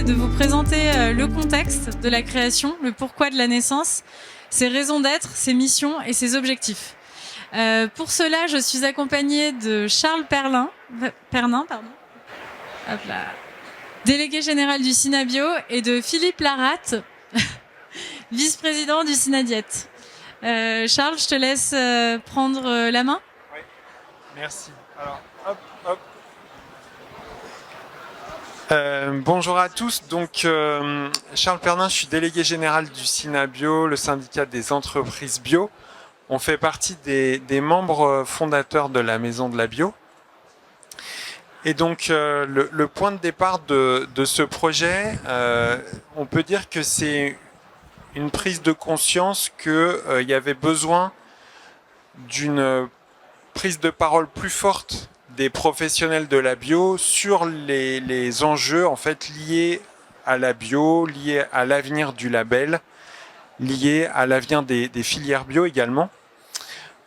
c'est de vous présenter le contexte de la création, le pourquoi de la naissance, ses raisons d'être, ses missions et ses objectifs. Pour cela, je suis accompagnée de Charles Pernin, hop là, délégué général du SINABio, et de Philippe Laratte, vice-président du SINADIET. Charles, je te laisse prendre la main. Oui, merci. Alors, hop. Bonjour à tous. Donc, Charles Pernin, je suis délégué général du SINABio, le syndicat des entreprises bio. On fait partie des membres fondateurs de la Maison de la Bio. Et donc, le point de départ de ce projet, on peut dire que c'est une prise de conscience qu'il y avait besoin d'une prise de parole plus forte des professionnels de la bio sur les enjeux en fait liés à la bio, liés à l'avenir du label, liés à l'avenir des filières bio également.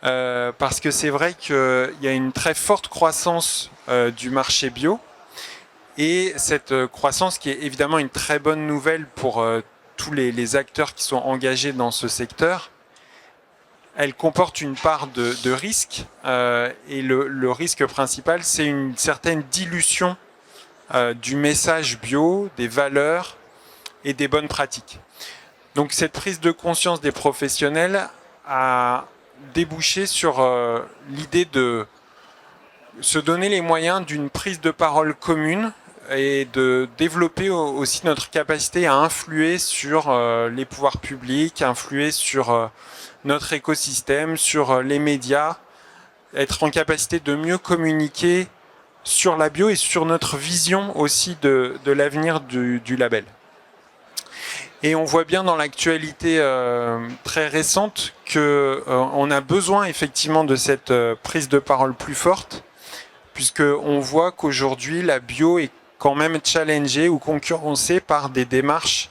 Parce que c'est vrai qu'il y a une très forte croissance du marché bio, et cette croissance qui est évidemment une très bonne nouvelle pour tous les acteurs qui sont engagés dans ce secteur, elle comporte une part de risque, et le risque principal, c'est une certaine dilution du message bio, des valeurs et des bonnes pratiques. Donc cette prise de conscience des professionnels a débouché sur l'idée de se donner les moyens d'une prise de parole commune et de développer aussi notre capacité à influer sur les pouvoirs publics, influer sur notre écosystème, sur les médias, être en capacité de mieux communiquer sur la bio et sur notre vision aussi de l'avenir du label. Et on voit bien dans l'actualité très récente qu'on a besoin effectivement de cette prise de parole plus forte, puisqu'on voit qu'aujourd'hui la bio est quand même challengée ou concurrencée par des démarches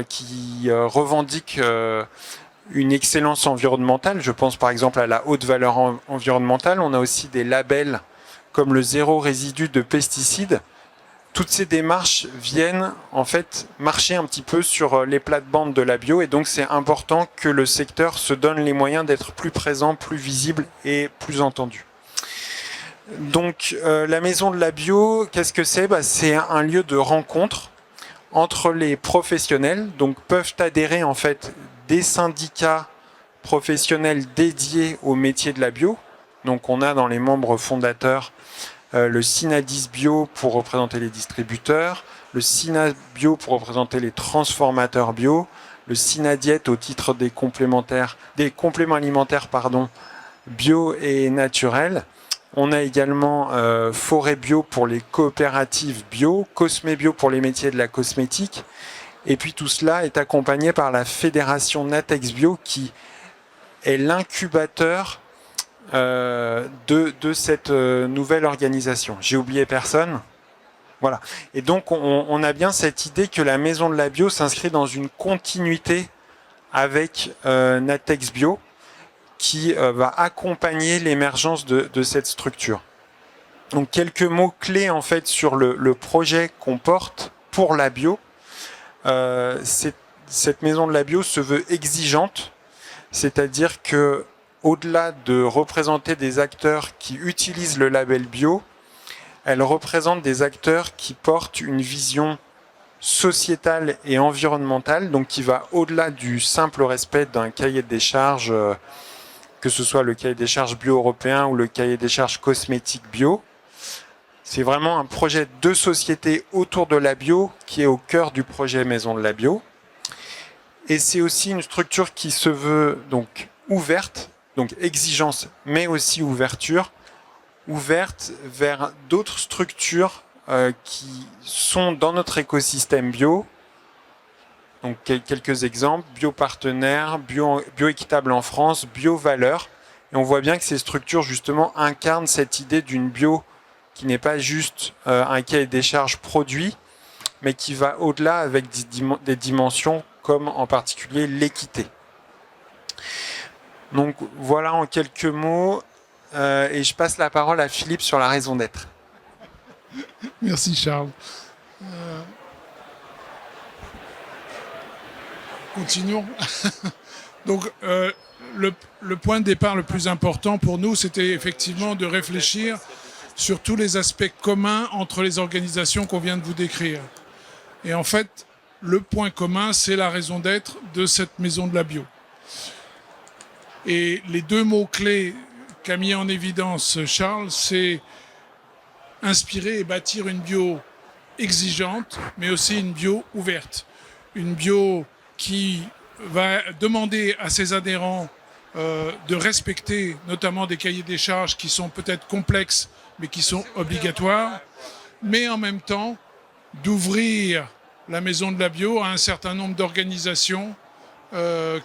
qui revendiquent une excellence environnementale. Je pense par exemple à la haute valeur environnementale. On a aussi des labels comme le zéro résidu de pesticides. Toutes ces démarches viennent en fait marcher un petit peu sur les plates-bandes de la bio, et donc c'est important que le secteur se donne les moyens d'être plus présent, plus visible et plus entendu. Donc la Maison de la Bio, qu'est-ce que c'est ? C'est un lieu de rencontre entre les professionnels, donc peuvent adhérer en fait des syndicats professionnels dédiés au métier de la bio. Donc on a dans les membres fondateurs le SINADIS Bio pour représenter les distributeurs, le SINABio pour représenter les transformateurs bio, le SINADIET au titre des compléments alimentaires bio et naturels. On a également Forêt Bio pour les coopératives bio, Cosmé Bio pour les métiers de la cosmétique. Et puis tout cela est accompagné par la fédération Natex Bio qui est l'incubateur de cette nouvelle organisation. J'ai oublié personne ? Voilà. Et donc on a bien cette idée que la Maison de la Bio s'inscrit dans une continuité avec Natex Bio, qui va accompagner l'émergence de cette structure. Donc quelques mots clés en fait sur le projet qu'on porte pour la bio. Cette Maison de la Bio se veut exigeante, c'est-à-dire que au-delà de représenter des acteurs qui utilisent le label bio, elle représente des acteurs qui portent une vision sociétale et environnementale, donc qui va au-delà du simple respect d'un cahier des charges, que ce soit le cahier des charges bio européen ou le cahier des charges cosmétique bio. C'est vraiment un projet de société autour de la bio qui est au cœur du projet Maison de la Bio. Et c'est aussi une structure qui se veut donc ouverte, donc exigence, mais aussi ouverture, ouverte vers d'autres structures qui sont dans notre écosystème bio. Donc quelques exemples: Biopartenaires, Bioéquitable en France, Biovaleurs. Et on voit bien que ces structures justement incarnent cette idée d'une bio qui n'est pas juste un cahier des charges produit, mais qui va au-delà avec des dimensions comme en particulier l'équité. Donc voilà en quelques mots, et je passe la parole à Philippe sur la raison d'être. Merci Charles. continuons. Donc, le point de départ le plus important pour nous, c'était effectivement de réfléchir sur tous les aspects communs entre les organisations qu'on vient de vous décrire. Et en fait, le point commun, c'est la raison d'être de cette maison de la bio. Et les deux mots-clés qu'a mis en évidence Charles, c'est inspirer et bâtir une bio exigeante, mais aussi une bio ouverte. Une bio qui va demander à ses adhérents de respecter notamment des cahiers des charges qui sont peut-être complexes, mais qui sont obligatoires, mais en même temps d'ouvrir la maison de la bio à un certain nombre d'organisations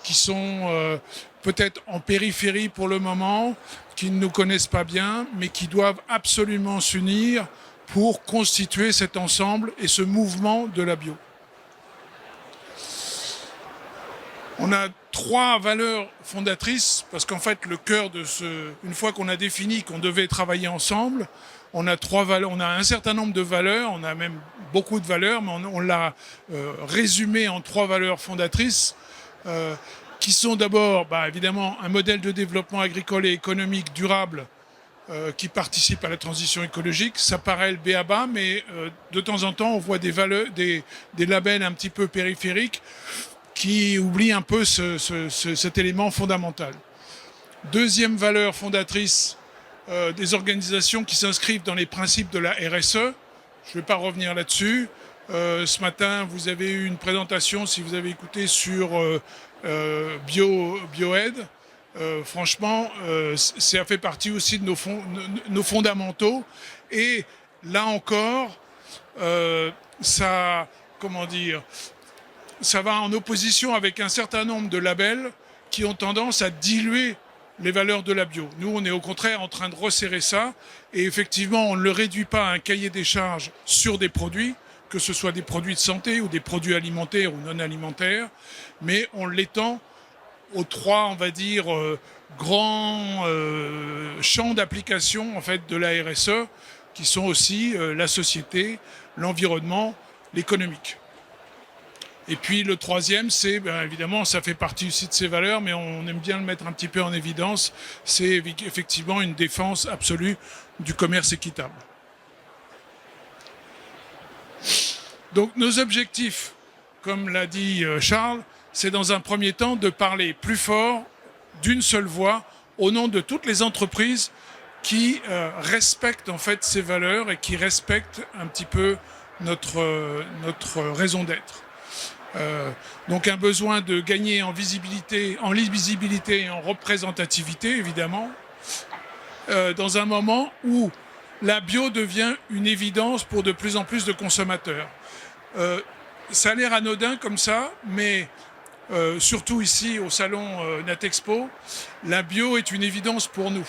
qui sont peut-être en périphérie pour le moment, qui ne nous connaissent pas bien, mais qui doivent absolument s'unir pour constituer cet ensemble et ce mouvement de la bio. On a 3 valeurs fondatrices, parce qu'en fait, le cœur de une fois qu'on a défini qu'on devait travailler ensemble, on a 3 valeurs, on a un certain nombre de valeurs, on a même beaucoup de valeurs, mais on l'a résumé en 3 valeurs fondatrices, qui sont d'abord, évidemment, un modèle de développement agricole et économique durable qui participe à la transition écologique. Ça paraît le b.a.-ba, mais de temps en temps, on voit des valeurs, des labels un petit peu périphériques qui oublient un peu cet élément fondamental. Deuxième valeur fondatrice, des organisations qui s'inscrivent dans les principes de la RSE. Je ne vais pas revenir là-dessus. Ce matin, vous avez eu une présentation, si vous avez écouté, sur Bioaide. Franchement, ça fait partie aussi de nos fondamentaux. Et là encore, ça va en opposition avec un certain nombre de labels qui ont tendance à diluer les valeurs de la bio. Nous, on est au contraire en train de resserrer ça. Et effectivement, on ne le réduit pas à un cahier des charges sur des produits, que ce soit des produits de santé ou des produits alimentaires ou non alimentaires, mais on l'étend aux 3, on va dire, grands champs d'application en fait, de la RSE, qui sont aussi la société, l'environnement, l'économique. Et puis le troisième, c'est, évidemment, ça fait partie aussi de ces valeurs, mais on aime bien le mettre un petit peu en évidence, c'est effectivement une défense absolue du commerce équitable. Donc nos objectifs, comme l'a dit Charles, c'est dans un premier temps de parler plus fort, d'une seule voix, au nom de toutes les entreprises qui respectent en fait ces valeurs et qui respectent un petit peu notre raison d'être. Donc un besoin de gagner en visibilité, en lisibilité et en représentativité, évidemment, dans un moment où la bio devient une évidence pour de plus en plus de consommateurs. Ça a l'air anodin comme ça, mais surtout ici au salon Natexpo, la bio est une évidence pour nous.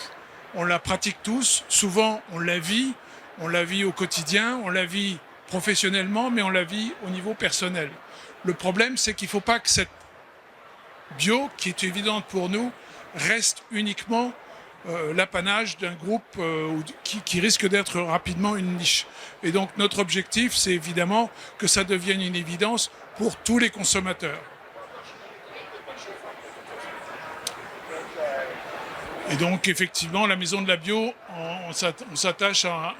On la pratique tous, souvent on la vit au quotidien, on la vit professionnellement, mais on la vit au niveau personnel. Le problème, c'est qu'il ne faut pas que cette bio, qui est évidente pour nous, reste uniquement l'apanage d'un groupe qui risque d'être rapidement une niche. Et donc notre objectif, c'est évidemment que ça devienne une évidence pour tous les consommateurs. Et donc effectivement, la maison de la bio, on s'attache à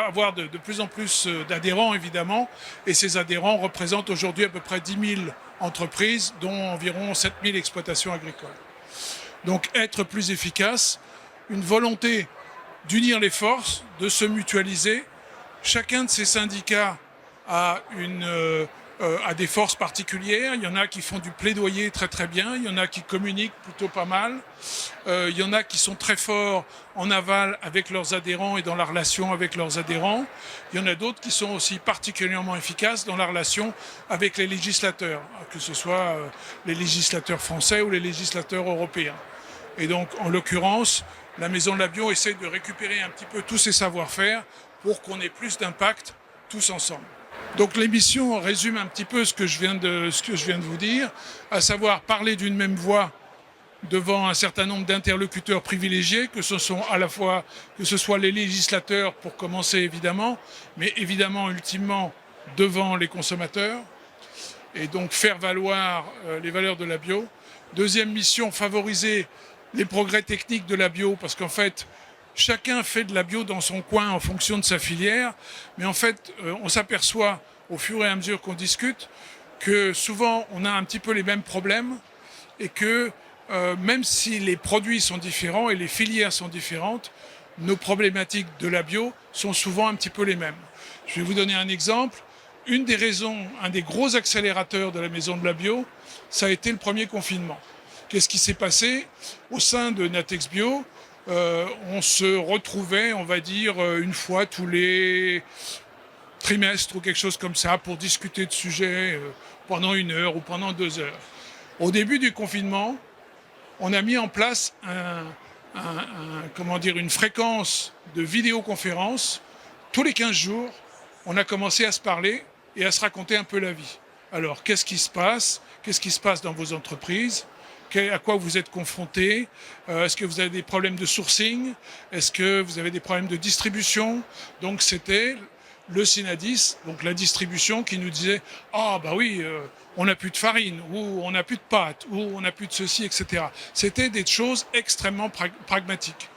avoir de plus en plus d'adhérents, évidemment. Et ces adhérents représentent aujourd'hui à peu près 10 000 entreprises, dont environ 7 000 exploitations agricoles. Donc être plus efficace, une volonté d'unir les forces, de se mutualiser. Chacun de ces syndicats a des forces particulières. Il y en a qui font du plaidoyer très très bien, il y en a qui communiquent plutôt pas mal, il y en a qui sont très forts en aval avec leurs adhérents et dans la relation avec leurs adhérents. Il y en a d'autres qui sont aussi particulièrement efficaces dans la relation avec les législateurs, que ce soit les législateurs français ou les législateurs européens. Et donc, en l'occurrence, la Maison de la Bio essaie de récupérer un petit peu tous ces savoir-faire pour qu'on ait plus d'impact tous ensemble. Donc l'émission résume un petit peu ce que je viens de vous dire, à savoir parler d'une même voix devant un certain nombre d'interlocuteurs privilégiés, que ce soit les législateurs pour commencer évidemment, mais évidemment ultimement devant les consommateurs. et donc faire valoir les valeurs de la bio. Deuxième mission, favoriser les progrès techniques de la bio, parce qu'en fait, chacun fait de la bio dans son coin en fonction de sa filière, mais en fait, on s'aperçoit au fur et à mesure qu'on discute que souvent on a un petit peu les mêmes problèmes et que même si les produits sont différents et les filières sont différentes, nos problématiques de la bio sont souvent un petit peu les mêmes. Je vais vous donner un exemple. Une des raisons, un des gros accélérateurs de la maison de la bio, ça a été le premier confinement. Qu'est-ce qui s'est passé? Au sein de Natex Bio, on se retrouvait, on va dire, une fois tous les trimestres ou quelque chose comme ça pour discuter de sujets pendant 1 heure ou pendant 2 heures. Au début du confinement, on a mis en place une fréquence de vidéoconférence. Tous les 15 jours, on a commencé à se parler et à se raconter un peu la vie. Alors, qu'est-ce qui se passe? Qu'est-ce qui se passe dans vos entreprises? À quoi vous êtes confrontés? Est-ce que vous avez des problèmes de sourcing? Est-ce que vous avez des problèmes de distribution? Donc, c'était le Synadis, donc la distribution, qui nous disait « Ah, bah oui, on n'a plus de farine, ou on n'a plus de pâtes, ou on n'a plus de ceci, etc. » C'était des choses extrêmement pragmatiques.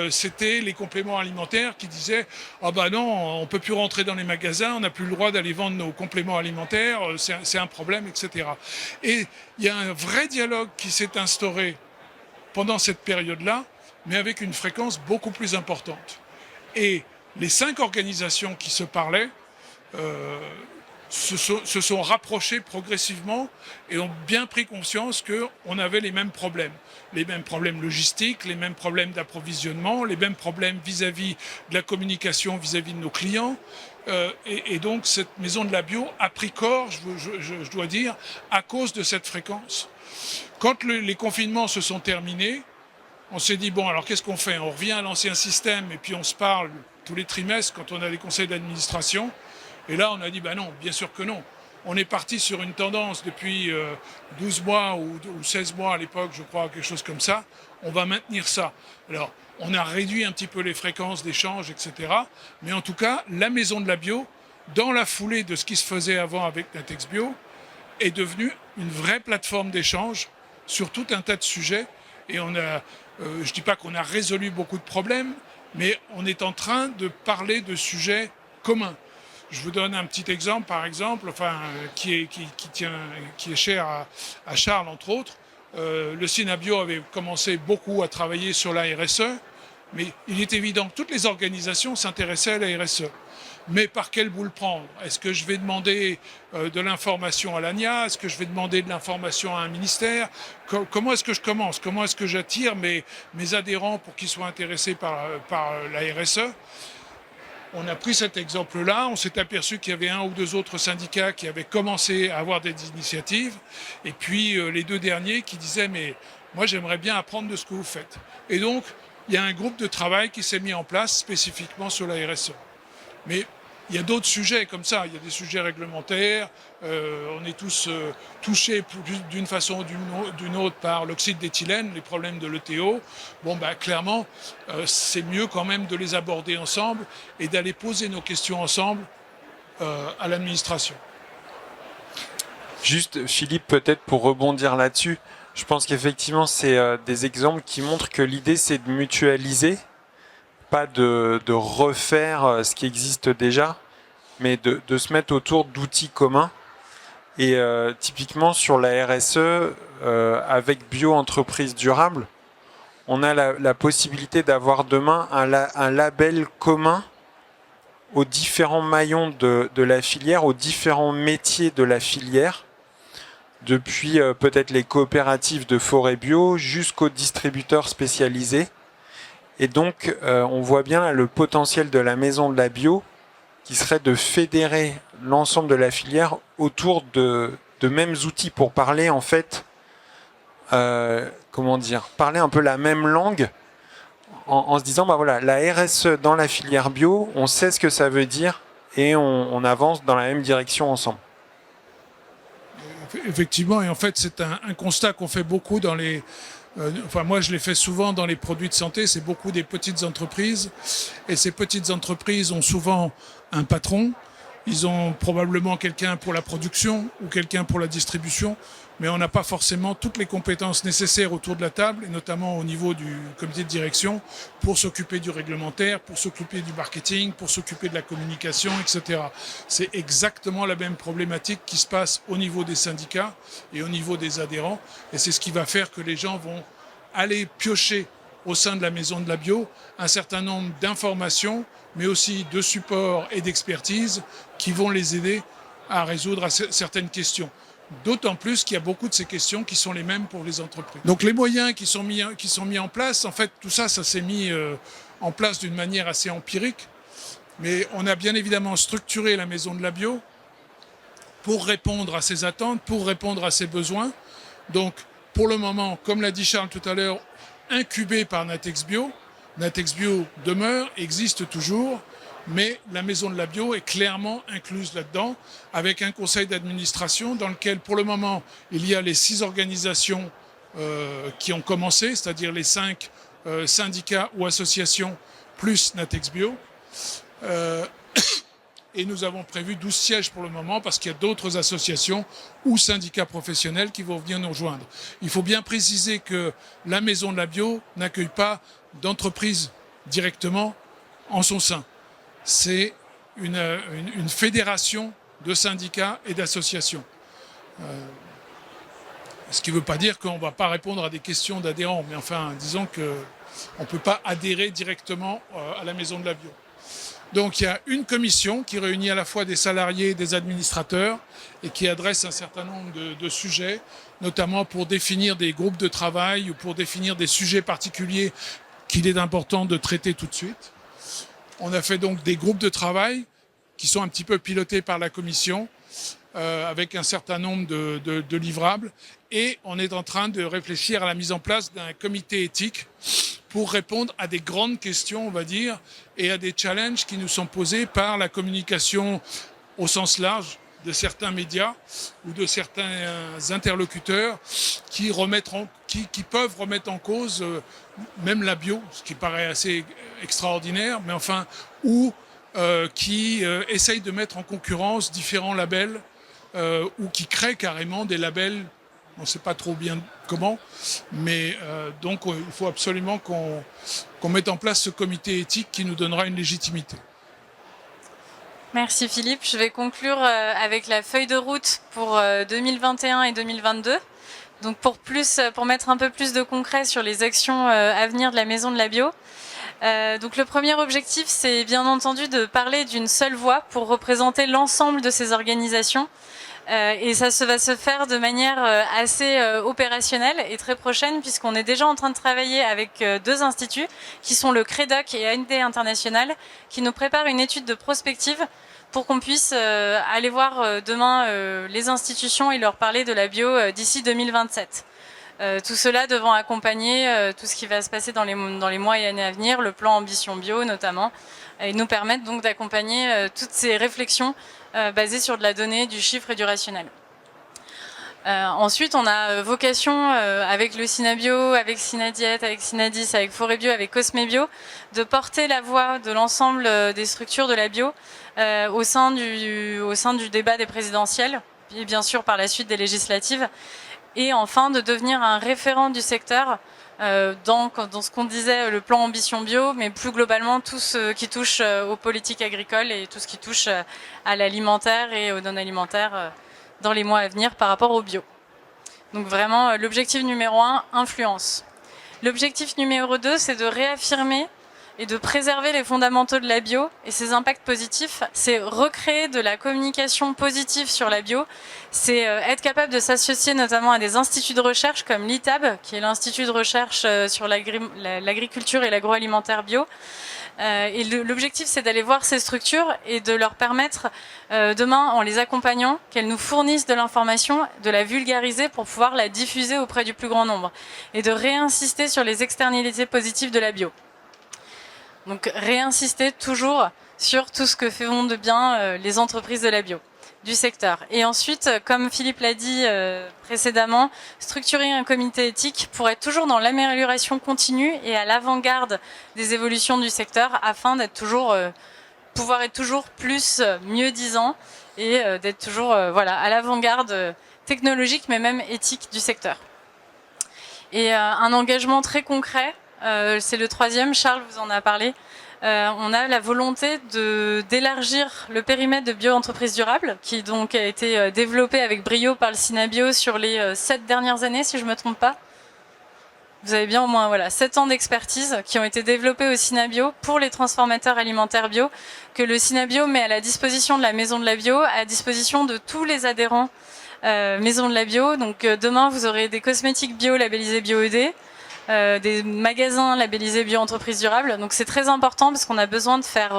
C'était les compléments alimentaires qui disaient « Ah bah non, on peut plus rentrer dans les magasins, on n'a plus le droit d'aller vendre nos compléments alimentaires, c'est un problème, etc. » Et il y a un vrai dialogue qui s'est instauré pendant cette période-là, mais avec une fréquence beaucoup plus importante. Et les 5 organisations qui se parlaient se sont rapprochées progressivement et ont bien pris conscience qu'on avait les mêmes problèmes. Les mêmes problèmes logistiques, les mêmes problèmes d'approvisionnement, les mêmes problèmes vis-à-vis de la communication vis-à-vis de nos clients. Et donc cette maison de la bio a pris corps, je dois dire, à cause de cette fréquence. Quand les confinements se sont terminés, on s'est dit, bon, alors qu'est-ce qu'on fait? On revient à l'ancien système et puis on se parle tous les trimestres quand on a des conseils d'administration. Et là, on a dit, ben non, bien sûr que non. On est parti sur une tendance depuis 12 mois ou 16 mois à l'époque, je crois, quelque chose comme ça. On va maintenir ça. Alors, on a réduit un petit peu les fréquences d'échange, etc. Mais en tout cas, la maison de la bio, dans la foulée de ce qui se faisait avant avec Natex Bio, est devenue une vraie plateforme d'échange sur tout un tas de sujets. Et on a, je ne dis pas qu'on a résolu beaucoup de problèmes, mais on est en train de parler de sujets communs. Je vous donne un petit exemple, par exemple, qui est cher à Charles, entre autres. Le Synabio avait commencé beaucoup à travailler sur la RSE, mais il est évident que toutes les organisations s'intéressaient à la RSE. Mais par quelle boule prendre? Est-ce que je vais demander de l'information à l'ANIA? Est-ce que je vais demander de l'information à un ministère? Comment est-ce que je commence? Comment est-ce que j'attire mes adhérents pour qu'ils soient intéressés par la RSE? On a pris cet exemple-là, on s'est aperçu qu'il y avait 1 ou 2 autres syndicats qui avaient commencé à avoir des initiatives, et puis les 2 derniers qui disaient « mais moi j'aimerais bien apprendre de ce que vous faites ». Et donc, il y a un groupe de travail qui s'est mis en place spécifiquement sur la RSE. Mais il y a d'autres sujets comme ça, il y a des sujets réglementaires, on est tous touchés d'une façon ou d'une autre par l'oxyde d'éthylène, les problèmes de l'ETO. Bon, bah, clairement, c'est mieux quand même de les aborder ensemble et d'aller poser nos questions ensemble à l'administration. Juste, Philippe, peut-être pour rebondir là-dessus, je pense qu'effectivement, c'est des exemples qui montrent que l'idée, c'est de mutualiser, pas de refaire ce qui existe déjà, mais de se mettre autour d'outils communs. Et typiquement sur la RSE, avec bio-entreprise durable, on a la possibilité d'avoir demain un label commun aux différents maillons de la filière, aux différents métiers de la filière, depuis peut-être les coopératives de forêt bio jusqu'aux distributeurs spécialisés. Et donc, on voit bien là, le potentiel de la maison de la bio qui serait de fédérer l'ensemble de la filière autour de mêmes outils pour parler en fait, parler un peu la même langue en se disant, bah voilà, la RSE dans la filière bio, on sait ce que ça veut dire et on avance dans la même direction ensemble. Effectivement, et en fait, c'est un constat qu'on fait beaucoup dans les... moi, je l'ai fait souvent dans les produits de santé, c'est beaucoup des petites entreprises. Et ces petites entreprises ont souvent un patron, Ils ont probablement quelqu'un pour la production ou quelqu'un pour la distribution, mais on n'a pas forcément toutes les compétences nécessaires autour de la table, et notamment au niveau du comité de direction, pour s'occuper du réglementaire, pour s'occuper du marketing, pour s'occuper de la communication, etc. C'est exactement la même problématique qui se passe au niveau des syndicats et au niveau des adhérents, et c'est ce qui va faire que les gens vont aller piocher au sein de la maison de la bio un certain nombre d'informations, mais aussi de supports et d'expertise qui vont les aider à résoudre certaines questions. D'autant plus qu'il y a beaucoup de ces questions qui sont les mêmes pour les entreprises. Donc les moyens qui sont mis en place, en fait, tout ça, ça s'est mis en place d'une manière assez empirique. Mais on a bien évidemment structuré la maison de la bio pour répondre à ces attentes, pour répondre à ces besoins. Donc, pour le moment, comme l'a dit Charles tout à l'heure, incubé par Natex Bio. Natex Bio demeure, existe toujours, mais la maison de la bio est clairement incluse là-dedans, avec un conseil d'administration dans lequel, pour le moment, il y a les 6 organisations qui ont commencé, c'est-à-dire les 5 syndicats ou associations, plus Natex Bio. Et nous avons prévu 12 sièges pour le moment parce qu'il y a d'autres associations ou syndicats professionnels qui vont venir nous rejoindre. Il faut bien préciser que la maison de la bio n'accueille pas d'entreprise directement en son sein. C'est une fédération de syndicats et d'associations. Ce qui ne veut pas dire qu'on ne va pas répondre à des questions d'adhérents, mais enfin, disons qu'on ne peut pas adhérer directement à la maison de la bio. Donc il y a une commission qui réunit à la fois des salariés et des administrateurs et qui adresse un certain nombre de sujets, notamment pour définir des groupes de travail ou pour définir des sujets particuliers qu'il est important de traiter tout de suite. On a fait donc des groupes de travail qui sont un petit peu pilotés par la commission avec un certain nombre de livrables, et on est en train de réfléchir à la mise en place d'un comité éthique pour répondre à des grandes questions, on va dire, et à des challenges qui nous sont posés par la communication au sens large de certains médias ou de certains interlocuteurs qui peuvent remettre en cause même la bio, ce qui paraît assez extraordinaire, mais enfin, ou qui essayent de mettre en concurrence différents labels ou qui créent carrément des labels. On ne sait pas trop bien comment, mais donc il faut absolument qu'on mette en place ce comité éthique qui nous donnera une légitimité. Merci Philippe. Je vais conclure avec la feuille de route pour 2021 et 2022. Donc pour mettre un peu plus de concret sur les actions à venir de la Maison de la Bio. Donc le premier objectif, c'est bien entendu de parler d'une seule voix pour représenter l'ensemble de ces organisations. Et ça va se faire de manière assez opérationnelle et très prochaine, puisqu'on est déjà en train de travailler avec 2 instituts qui sont le CREDOC et AND International, qui nous préparent une étude de prospective pour qu'on puisse aller voir demain les institutions et leur parler de la bio d'ici 2027. Tout cela devant accompagner tout ce qui va se passer dans les mois et années à venir, le plan Ambition Bio notamment, et nous permettre donc d'accompagner toutes ces réflexions basées sur de la donnée, du chiffre et du rationnel. Ensuite, on a vocation avec le Synabio, avec Synadiet, avec Synadis, avec Forébio, avec Cosmébio, de porter la voix de l'ensemble des structures de la bio au sein du débat des présidentielles, et bien sûr par la suite des législatives, et enfin de devenir un référent du secteur dans ce qu'on disait, le plan Ambition Bio, mais plus globalement tout ce qui touche aux politiques agricoles et tout ce qui touche à l'alimentaire et au non-alimentaire dans les mois à venir par rapport au bio. Donc vraiment, l'objectif numéro 1, influence. L'objectif numéro 2, c'est de réaffirmer et de préserver les fondamentaux de la bio et ses impacts positifs. C'est recréer de la communication positive sur la bio. C'est être capable de s'associer notamment à des instituts de recherche comme l'ITAB, qui est l'Institut de recherche sur l'agriculture et l'agroalimentaire bio. Et l'objectif, c'est d'aller voir ces structures et de leur permettre, demain, en les accompagnant, qu'elles nous fournissent de l'information, de la vulgariser pour pouvoir la diffuser auprès du plus grand nombre. Et de réinsister sur les externalités positives de la bio. Donc réinsister toujours sur tout ce que font de bien les entreprises de la bio, du secteur. Et ensuite, comme Philippe l'a dit précédemment, structurer un comité éthique pour être toujours dans l'amélioration continue et à l'avant-garde des évolutions du secteur afin d'être toujours pouvoir être toujours plus, mieux disant et d'être toujours à l'avant-garde technologique mais même éthique du secteur. Et un engagement très concret, c'est le troisième, Charles vous en a parlé. On a la volonté d'élargir le périmètre de bio-entreprise durable, qui donc a été développé avec brio par le Synabio sur les 7 dernières années, si je ne me trompe pas. Vous avez bien au moins 7 ans d'expertise qui ont été développés au Synabio pour les transformateurs alimentaires bio, que le Synabio met à la disposition de la Maison de la Bio, à disposition de tous les adhérents Maison de la Bio. Donc demain, vous aurez des cosmétiques bio labellisés BioED, des magasins labellisés bio-entreprise durable. Donc c'est très important parce qu'on a besoin de faire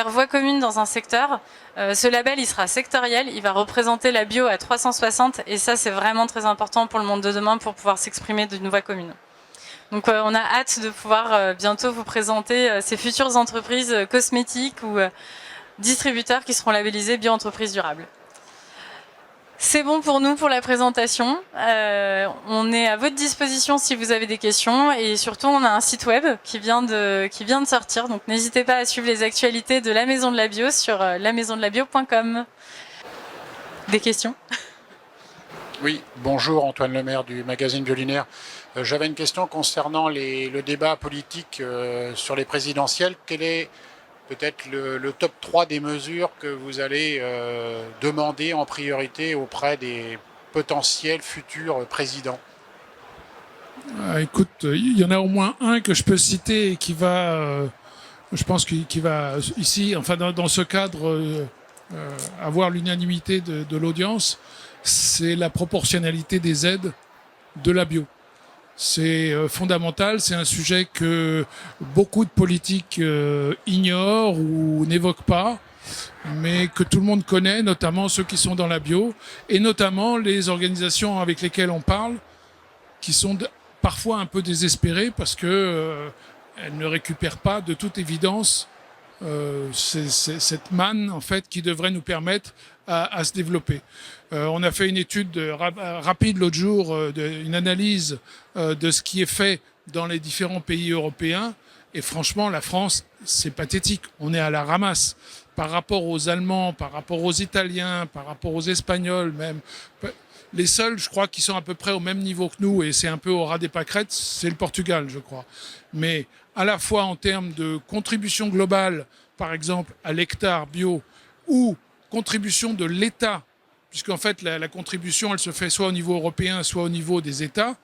voie commune dans un secteur. Ce label, il sera sectoriel, il va représenter la bio à 360 et ça, c'est vraiment très important pour le monde de demain pour pouvoir s'exprimer d'une voie commune. Donc on a hâte de pouvoir bientôt vous présenter ces futures entreprises cosmétiques ou distributeurs qui seront labellisés bio-entreprise durable. C'est bon pour nous pour la présentation. On est à votre disposition si vous avez des questions et surtout on a un site web qui vient de sortir. Donc n'hésitez pas à suivre les actualités de la Maison de la Bio sur lamaisondelabio.com. Des questions ? Oui, bonjour Antoine Lemaire du magazine Biolinaire. J'avais une question concernant le débat politique sur les présidentielles. Quel est peut-être le top 3 des mesures que vous allez demander en priorité auprès des potentiels futurs présidents? Écoute, il y en a au moins un que je peux citer et qui va, je pense qu'il va ici, enfin dans ce cadre, avoir l'unanimité de l'audience, c'est la proportionnalité des aides de la bio. C'est fondamental, c'est un sujet que beaucoup de politiques ignorent ou n'évoquent pas, mais que tout le monde connaît, notamment ceux qui sont dans la bio, et notamment les organisations avec lesquelles on parle, qui sont parfois un peu désespérées parce que elles ne récupèrent pas de toute évidence cette manne en fait qui devrait nous permettre à se développer. On a fait une étude rapide l'autre jour, une analyse de ce qui est fait dans les différents pays européens. Et franchement, la France, c'est pathétique. On est à la ramasse par rapport aux Allemands, par rapport aux Italiens, par rapport aux Espagnols même. Les seuls, je crois, qui sont à peu près au même niveau que nous, et c'est un peu au ras des pâquerettes, c'est le Portugal, je crois. Mais à la fois en termes de contribution globale, par exemple, à l'hectare bio, ou contribution de l'État, puisqu'en fait la contribution elle se fait soit au niveau européen, soit au niveau des États,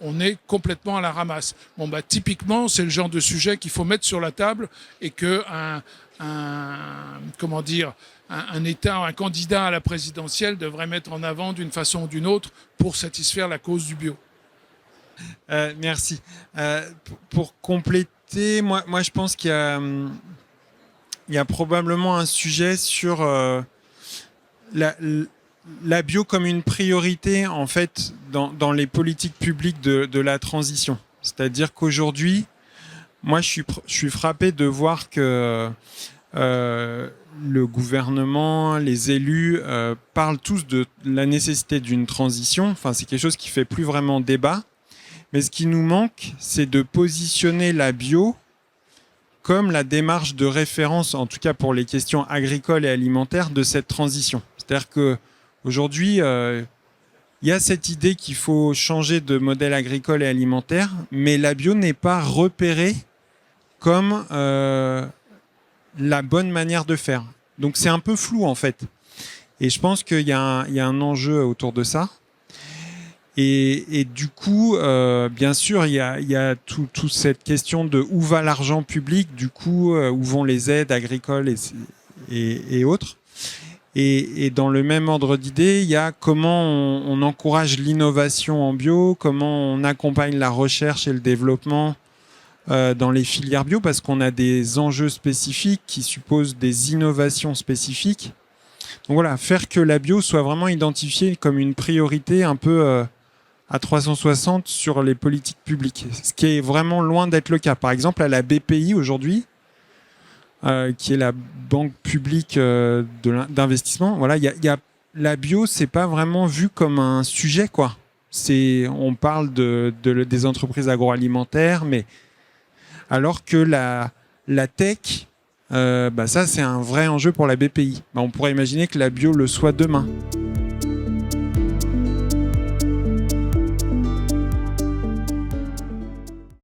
on est complètement à la ramasse. Bon bah typiquement c'est le genre de sujet qu'il faut mettre sur la table et que un État, un candidat à la présidentielle devrait mettre en avant d'une façon ou d'une autre pour satisfaire la cause du bio. Merci. Pour compléter, moi je pense qu'il y a probablement un sujet sur la bio comme une priorité en fait dans les politiques publiques de la transition. C'est-à-dire qu'aujourd'hui, moi je suis frappé de voir que le gouvernement, les élus parlent tous de la nécessité d'une transition. Enfin, c'est quelque chose qui fait plus vraiment débat. Mais ce qui nous manque, c'est de positionner la bio comme la démarche de référence, en tout cas pour les questions agricoles et alimentaires, de cette transition. C'est-à-dire qu'aujourd'hui, il y a cette idée qu'il faut changer de modèle agricole et alimentaire, mais la bio n'est pas repérée comme la bonne manière de faire. Donc c'est un peu flou en fait. Et je pense qu'il y a un enjeu autour de ça. Et du coup, bien sûr, il y a toute cette question de où va l'argent public, du coup, où vont les aides agricoles et autres. Et dans le même ordre d'idée, il y a comment on encourage l'innovation en bio, comment on accompagne la recherche et le développement dans les filières bio, parce qu'on a des enjeux spécifiques qui supposent des innovations spécifiques. Donc voilà, faire que la bio soit vraiment identifiée comme une priorité un peu à 360 sur les politiques publiques, ce qui est vraiment loin d'être le cas. Par exemple, à la BPI aujourd'hui, qui est la banque publique d'investissement, voilà, la bio, c'est pas vraiment vu comme un sujet, quoi. On parle des entreprises agroalimentaires, mais alors que La tech, ça c'est un vrai enjeu pour la BPI. On pourrait imaginer que la bio le soit demain.